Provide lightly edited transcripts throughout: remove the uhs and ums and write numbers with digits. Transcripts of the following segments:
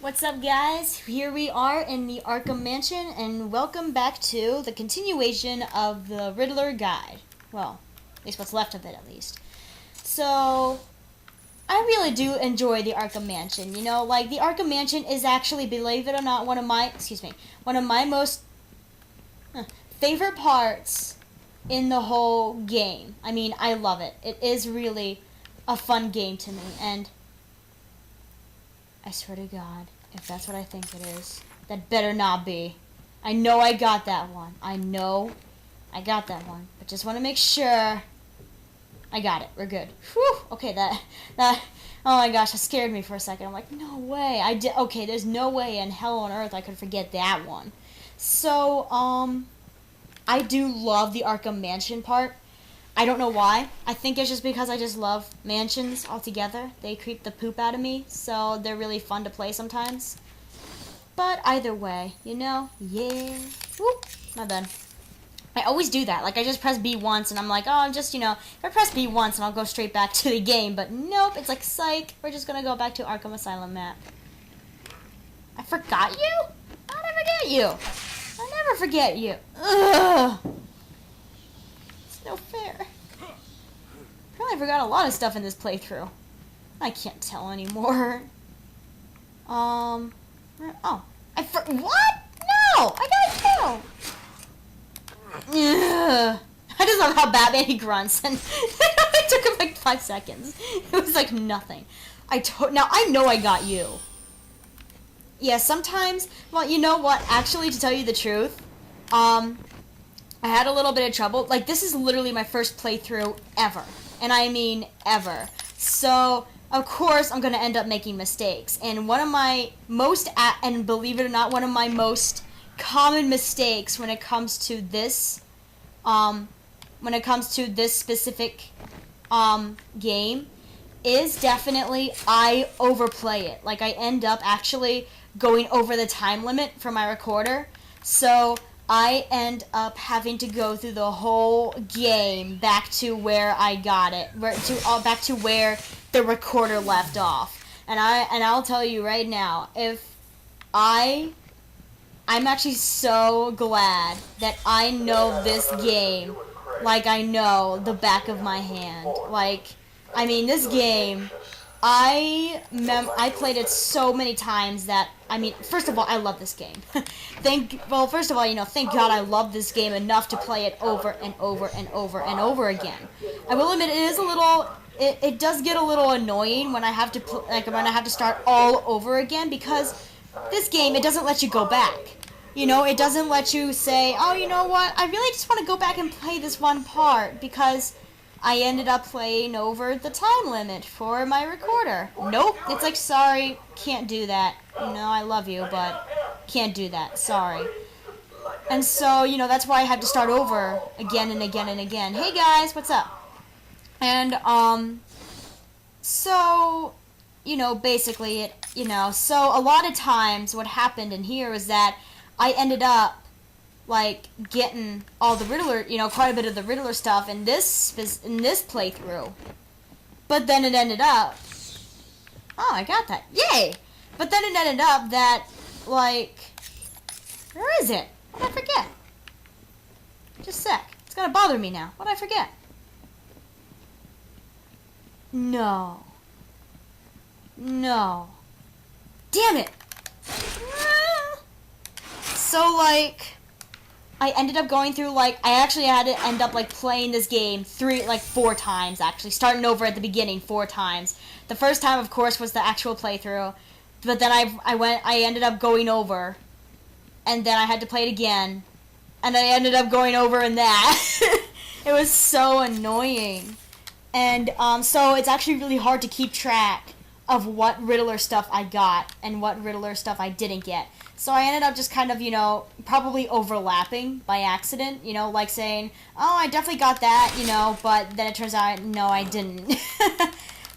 What's up, guys? Here we are in the Arkham Mansion, and welcome back to the continuation of the Riddler guide. Well, at least what's left of it, at least. So, I really do enjoy the Arkham Mansion. You know, like, the Arkham Mansion is actually, believe it or not, one of my most favorite parts in the whole game. I mean, I love it. It is really a fun game to me, and I swear to God, if that's what I think it is, that better not be. I know I got that one. I know I got that one. But just want to make sure I got it. We're good. Whew. Okay, that, oh my gosh, that scared me for a second. I'm like, no way. Okay, there's no way in hell on earth I could forget that one. So, I do love the Arkham Mansion part. I don't know why. I think it's just because I just love mansions altogether. They creep the poop out of me, so they're really fun to play sometimes. But either way, you know, yeah. Whoop, not done. I always do that. Like, I just press B once, and I'm like, oh, if I press B once, and I'll go straight back to the game. But nope, it's like, psych, we're just gonna go back to Arkham Asylum map. I forgot you? I never forget you. I never forget you. Ugh. No fair. Apparently I forgot a lot of stuff in this playthrough. I can't tell anymore. Oh. What? No! I got you! Ugh. I just love how Batman he grunts, and it took him like 5 seconds. It was like nothing. Now I know I got you. Yeah, sometimes, well, you know what? Actually, to tell you the truth, I had a little bit of trouble. Like, this is literally my first playthrough ever. And I mean ever. So, of course, I'm going to end up making mistakes. And one of my and believe it or not, one of my most common mistakes when it comes to this, specific, game is definitely I overplay it. Like, I end up actually going over the time limit for my recorder. So I end up having to go through the whole game back to where I got it, back to where the recorder left off. And I'll tell you right now, I'm actually so glad that I know this game like I know the back of my hand. Like, I mean, this game, I played it so many times that, I mean, first of all, I love this game. First of all, you know, thank God I love this game enough to play it over and over and over and over again. I will admit, it does get a little annoying when I have to, when I have to start all over again, because this game, it doesn't let you go back. You know, it doesn't let you say, oh, you know what, I really just want to go back and play this one part, because I ended up playing over the time limit for my recorder. Nope. It's like, sorry, can't do that. You know, I love you, but can't do that. Sorry. And so, you know, that's why I had to start over again and again and again. Hey, guys, what's up? And, so, you know, basically, so a lot of times what happened in here is that I ended up like getting all the Riddler, you know, quite a bit of the Riddler stuff in this playthrough. But then it ended up, oh, I got that, yay! But then it ended up that, like, where is it? What did I forget? Just a sec. It's gonna bother me now. What did I forget? No. Damn it! So, like, I ended up going through, like, I actually had to end up, like, playing this game 4 times, actually. Starting over at the beginning 4 times. The first time, of course, was the actual playthrough. But then I ended up going over. And then I had to play it again. And I ended up going over in that. It was so annoying. And, so it's actually really hard to keep track of what Riddler stuff I got and what Riddler stuff I didn't get. So I ended up just kind of, you know, probably overlapping by accident, you know, like saying, oh, I definitely got that, you know, but then it turns out, no, I didn't.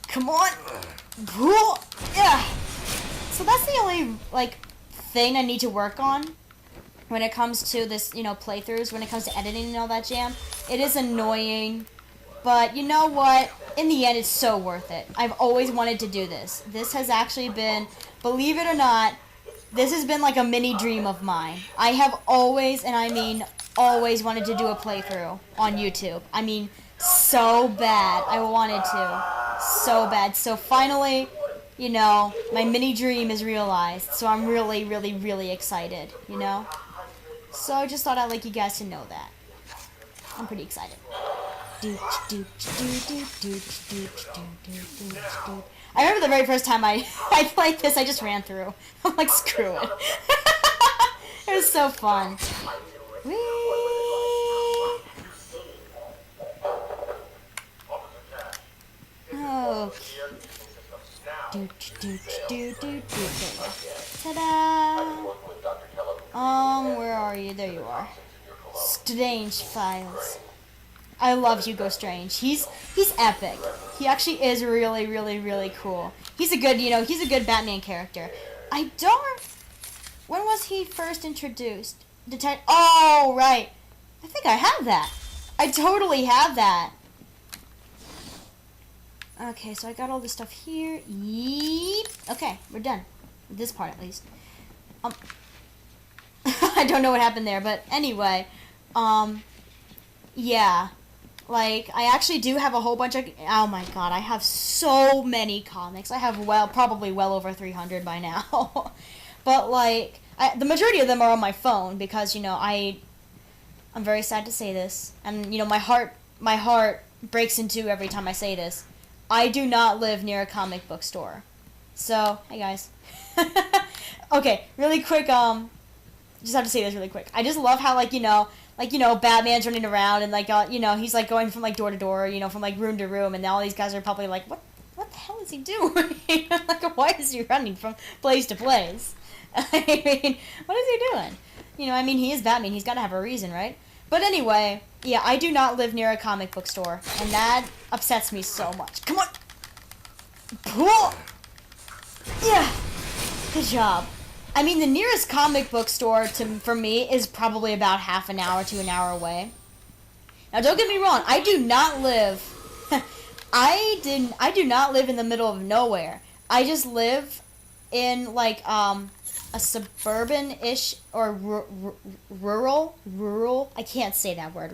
Come on. Yeah. So that's the only, like, thing I need to work on when it comes to this, you know, playthroughs, when it comes to editing and all that jam. It is annoying, but you know what? In the end, it's so worth it. I've always wanted to do this. This has actually been, believe it or not, this has been like a mini dream of mine. I have always, and I mean always, wanted to do a playthrough on YouTube. I mean, so bad. I wanted to. So bad. So finally, you know, my mini dream is realized. So I'm really, really, really excited, you know? So I just thought I'd like you guys to know that. I'm pretty excited. I remember the very first time I played this, I just ran through. I'm like, screw it. It was so fun. Whee! Oh. Ta-da! Where are you? There you are. Strange Files. I love Hugo Strange. He's epic. He actually is really, really, really cool. He's a good, he's a good Batman character. I don't... When was he first introduced? Oh, right. I think I have that. I totally have that. Okay, so I got all this stuff here. Yeep. Okay, we're done. With this part, at least. I don't know what happened there, but anyway. Yeah. Like, I actually do have a whole bunch of... Oh my god, I have so many comics. I have, probably well over 300 by now. But, like, the majority of them are on my phone because, I'm very sad to say this. And, my heart breaks in two every time I say this. I do not live near a comic book store. So, hey guys. Okay, really quick, just have to say this really quick. I just love how, Batman's running around and, he's, going from, door to door, from, room to room, and all these guys are probably like, what the hell is he doing? Why is he running from place to place? I mean, what is he doing? He is Batman. He's got to have a reason, right? But anyway, yeah, I do not live near a comic book store, and that upsets me so much. Come on! Cool! Yeah! Good job. I mean, the nearest comic book store for me is probably about half an hour to an hour away. Now, don't get me wrong. I do not live... I do not live in the middle of nowhere. I just live in, a suburban-ish or rural. I can't say that word.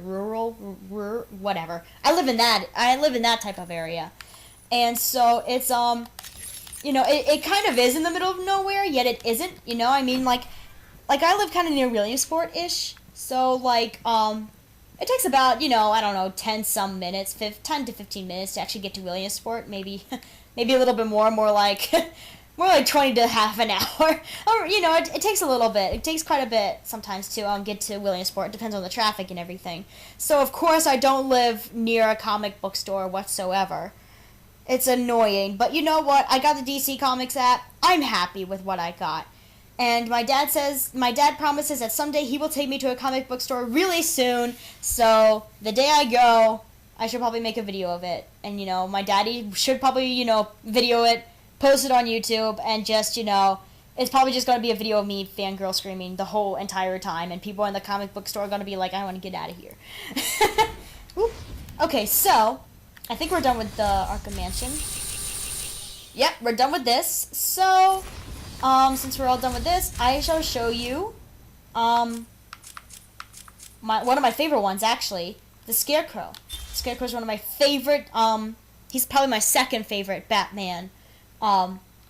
Whatever. I live in that type of area. And so it's, it kind of is in the middle of nowhere, yet it isn't, I live kind of near Williamsport-ish, so, it takes about, I don't know, 10 to 15 minutes to actually get to Williamsport, maybe a little bit more like 20 to half an hour, or, it takes a little bit, it takes quite a bit sometimes to, get to Williamsport. It depends on the traffic and everything, so, of course, I don't live near a comic book store whatsoever. It's annoying, but you know what? I got the DC Comics app. I'm happy with what I got. And my dad promises that someday he will take me to a comic book store really soon. So the day I go, I should probably make a video of it. And, my daddy should probably, video it, post it on YouTube, and just, it's probably just going to be a video of me fangirl screaming the whole entire time. And people in the comic book store are going to be like, I want to get out of here. Okay, so... I think we're done with the Arkham Mansion. Yep, we're done with this. So, since we're all done with this, I shall show you, one of my favorite ones, actually, the Scarecrow. Scarecrow is one of my favorite, he's probably my second favorite Batman,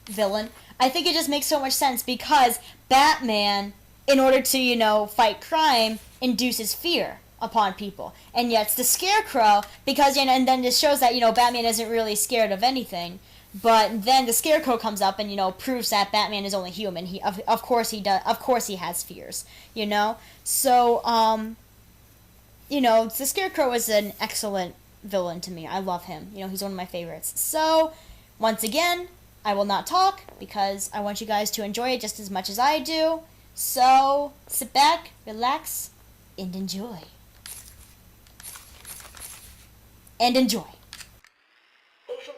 villain. I think it just makes so much sense because Batman, in order to, fight crime, induces fear upon people, and yet it's the Scarecrow because and then it shows that Batman isn't really scared of anything, but then the Scarecrow comes up and proves that Batman is only human. He of course he does, of course he has fears, so the Scarecrow is an excellent villain to me. I love him. He's one of my favorites. So once again, I will not talk because I want you guys to enjoy it just as much as I do. So sit back, relax, and enjoy. Patient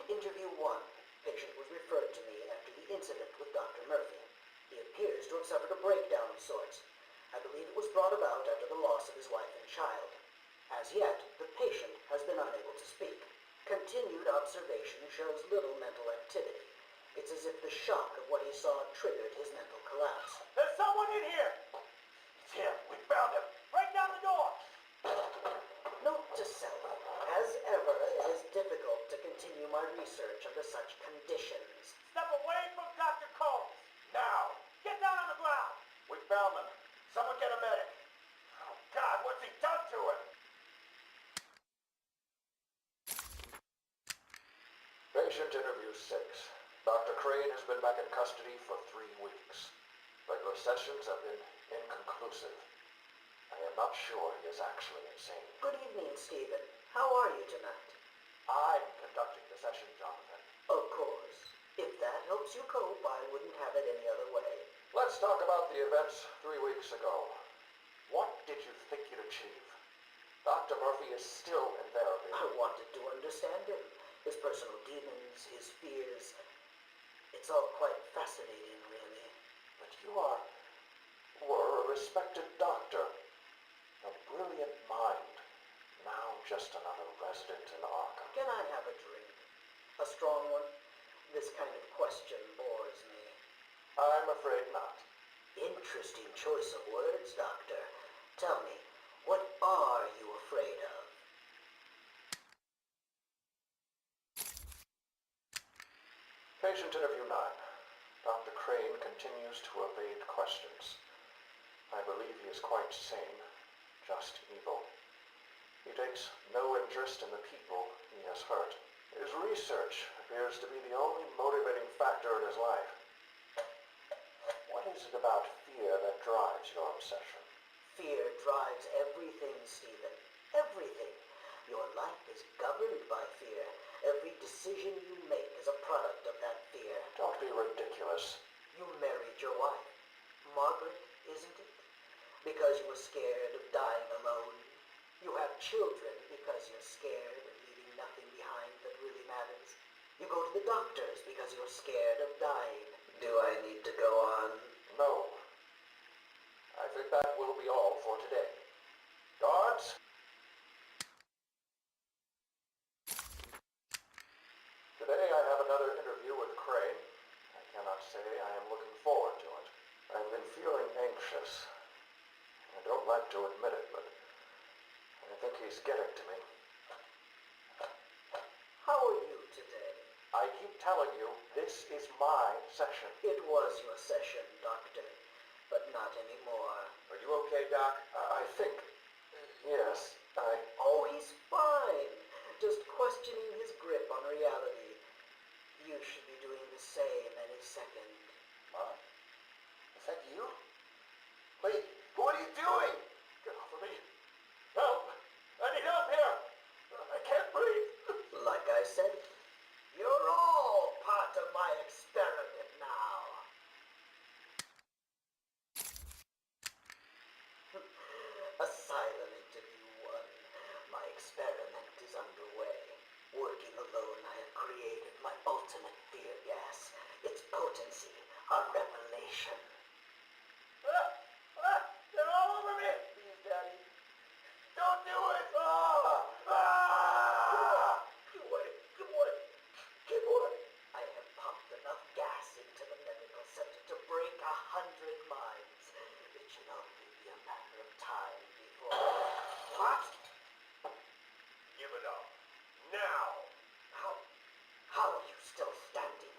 interview 1. Patient was referred to me after the incident with Dr. Murphy. He appears to have suffered a breakdown of sorts. I believe it was brought about after the loss of his wife and child. As yet, the patient has been unable to speak. Continued observation shows little mental activity. It's as if the shock of what he saw triggered his mental collapse. There's someone in here! It's him. We found him. Break down the door! Note to self, as ever, it is difficult to continue my research under such conditions. Step away from Dr. Combs! Now! Get down on the ground! We found them. Someone get a medic. Oh, God, what's he done to him? Patient interview 6. Dr. Crane has been back in custody for 3 weeks. Regular sessions have been inconclusive. I am not sure he is actually insane. Good evening, Stephen. How are you tonight? I'm conducting the session, Jonathan. Of course. If that helps you cope, I wouldn't have it any other way. Let's talk about the events 3 weeks ago. What did you think you'd achieve? Dr. Murphy is still in therapy. I wanted to understand him. His personal demons, his fears. It's all quite fascinating, really. But you were a respected doctor. A brilliant mind. Now just another resident in Arkham. Can I have a drink? A strong one? This kind of question bores me. I'm afraid not. Interesting choice of words, Doctor. Tell me, what are you afraid of? Patient interview 9. Dr. Crane continues to evade questions. I believe he is quite sane, just evil. He takes no interest in the people he has hurt. His research appears to be the only motivating factor in his life. What is it about fear that drives your obsession? Fear drives everything, Stephen. Everything. Your life is governed by fear. Every decision you make is a product of that fear. Don't be ridiculous. You married your wife. Margaret, isn't it? Because you were scared of dying alone. You have children because you're scared of leaving nothing behind that really matters. You go to the doctors because you're scared of dying. Do I need to go on? No. I think that will be all for today. Guards? Today I have another interview with Crane. I cannot say I am looking forward to it. I've been feeling anxious. I don't like to admit it, but I think he's getting to me. How are you today? I keep telling you, this is my session. It was your session, Doctor, but not anymore. Are you okay, Doc? I think... Yes, Oh, he's fine. Just questioning his grip on reality. You should be doing the same any second. What? Is that you? Wait, what are you doing? Get off of me. Help! I need help here! I can't breathe. Like I said, you're all part of my experiment now. Asylum interview 1. My experiment is underway. Working alone, I have created my ultimate fear gas. Its potency, a revelation. They're all over me! Please, Daddy. Don't do it! Good boy, good boy, good boy. I have pumped enough gas into the medical center to break 100 minds. It should only be a matter of time before... What? Give it up. Now! How are you still standing?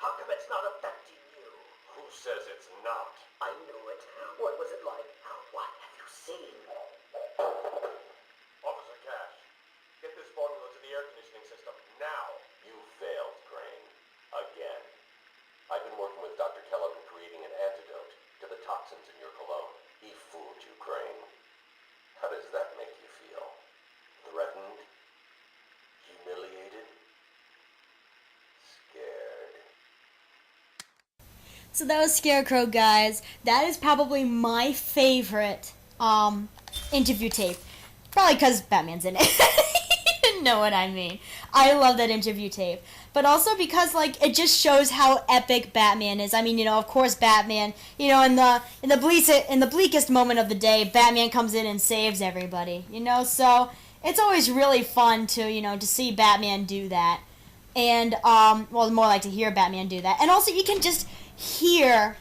How come it's not affecting you? Who says it's not? I knew it. What was it like? What have you seen? Officer Cash, get this formula to the air conditioning system now. You failed, Crane. Again. I've been working with Dr. Kellogg in creating an antidote to the toxins in your cologne. He fooled you, Crane. How does that make you feel? Threatened? Humiliated? Scared? So that was Scarecrow, guys. That is probably my favorite interview tape. Probably because Batman's in it. You know what I mean. I love that interview tape. But also because, like, it just shows how epic Batman is. I mean, you know, of course Batman, you know, in the bleakest moment of the day, Batman comes in and saves everybody, you know? So it's always really fun to, you know, to see Batman do that. And, well, more like to hear Batman do that. And also, you can just hear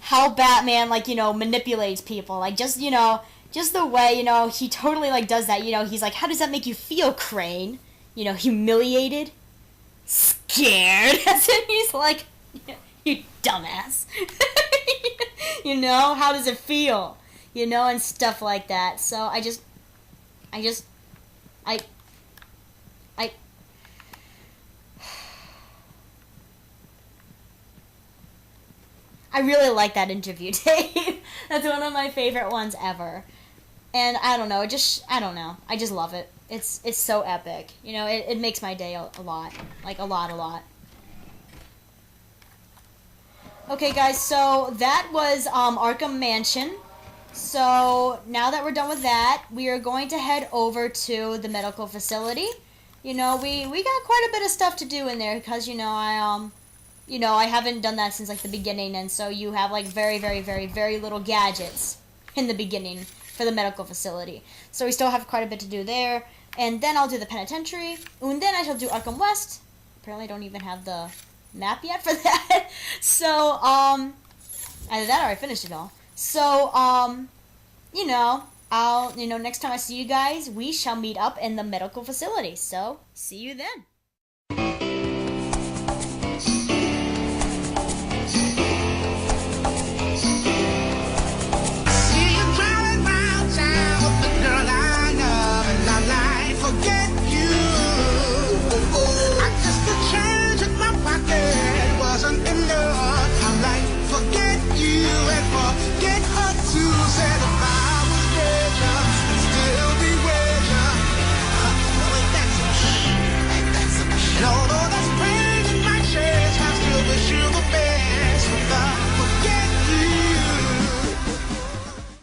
how Batman, like, you know, manipulates people. Like, just, you know, just the way, you know, he totally, like, does that. You know, he's like, how does that make you feel, Crane? You know, humiliated? Scared? And he's like, you dumbass. You know, how does it feel? You know, and stuff like that. So, I really like that interview, Dave. That's one of my favorite ones ever. And I don't know, I don't know. I just love it. It's so epic. You know, it makes my day a lot. Like, a lot. Okay, guys, so that was Arkham Mansion. So now that we're done with that, we are going to head over to the medical facility. You know, we got quite a bit of stuff to do in there because, you know, I haven't done that since, like, the beginning, and so you have, like, very, very, very, very little gadgets in the beginning for the medical facility. So we still have quite a bit to do there, and then I'll do the penitentiary, and then I shall do Arkham West. Apparently I don't even have the map yet for that. So, either that or I finished it all. So, you know, next time I see you guys, we shall meet up in the medical facility. So, see you then.